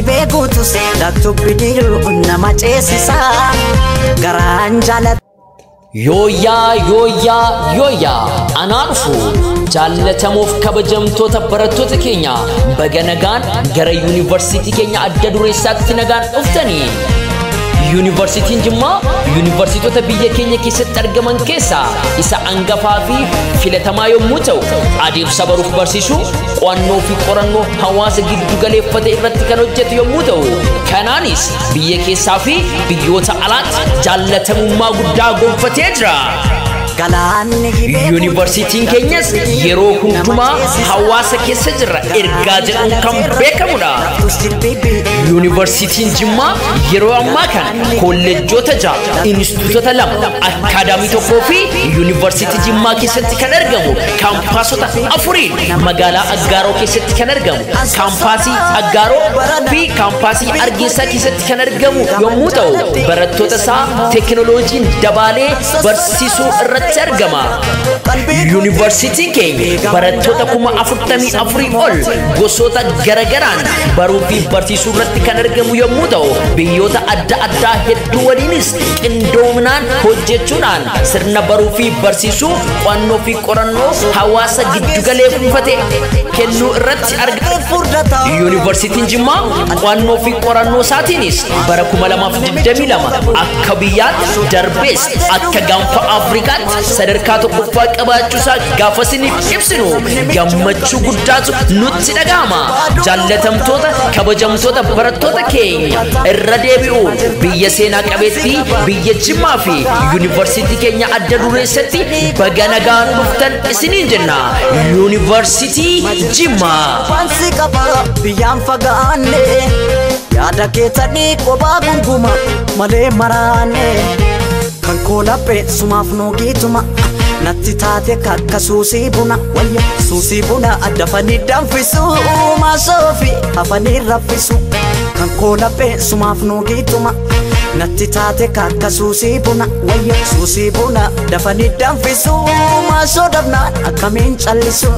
dhibee guutus laktu bidiru nama ceesisa garaan jaalat Yooyaa anaarfu jaallatamuuf kabajamtoota barattoota keenya baga nagaan gara yuunivarsiitii keenya adda dureessaatti nagaan dhuftanii Yuunivarsiitiin Jimmaa yuunivarsiitota biyya keenya keessatti argaman keessaa isa angafaa fi filatamaa yommuu ta'u adeemsa baruuf barsiisuu qo'annoo fi qorannoo hawaasa giddu galeeffate irratti kan hojjetu yommuu ta'u kanaanis biyya keessaa fi biyyoota alaatti jaallatamummaa guddaa gonfatee jira. Yuunivarsiitiin keenyas yeroo hundumaa hawaasa keessa jira ergaa jedhuun kan beekamudha. Yuunivarsiitiin Jimmaa yeroo ammaa kana kolleejjota 6, instituutota 2, akaadaamii 1 fi yuunivarsiitii Jimmaa keessatti kan argamu kaampaasota 4 magaalaa Aggaaroo keessatti kan argamu kaampaasii Aggaaroo fi kaampaasii Argeessaa keessatti kan argamu yommuu ta'u barattoota isaa teekinooloojiin dabaalee barsiisuu irratti argama. Yuunivarsiitiin keenya barattoota 44,000 ol gosoota garagaraan baruu fi barsiisuu irratti kan argamu yommuu ta'u biyyoota adda addaa hedduu waliinis qindoominaan hojjechuudhaan sirna baruu fi barsiisuu qo'annoo fi qorannoo hawaasa giddu galeeffate kennuu irratti argama. Yuunivarsiitiin Jimmaa qo'annoo fi qorannoo isaatiinis bara 2022 akka biyyaatti darbees akka gaanfa Afrikaatti sadarkaa tokkoffaa qabaachuusaa gaafa isiniif ibsinu gammachuu guddaatu nutti dhagahama. Jaallatamtoota kabajamtoota barattoota keenya irra deebi'uun biyya seenaa qabeettii biyya Jimmaa fi yuunivarsiitii keenya adda dureessatti baga nagaan dhuftan isiniin jenna. Yuunivarsiitii Jimmaa biyyaan fagaanne yaada keessanii qophaa gunguma malee maraanne kan koolaphee sumaaf noogiituma natti taate kakka suusii buna wayya suusii buna addafanii danfisu maasoofi hafanii raffisu kan koolaphee sumaaf noogiituma natti taate kakka suusii buna wayya suusii buna dafanii danfisu maasoo dabnaan akkamiin callisu.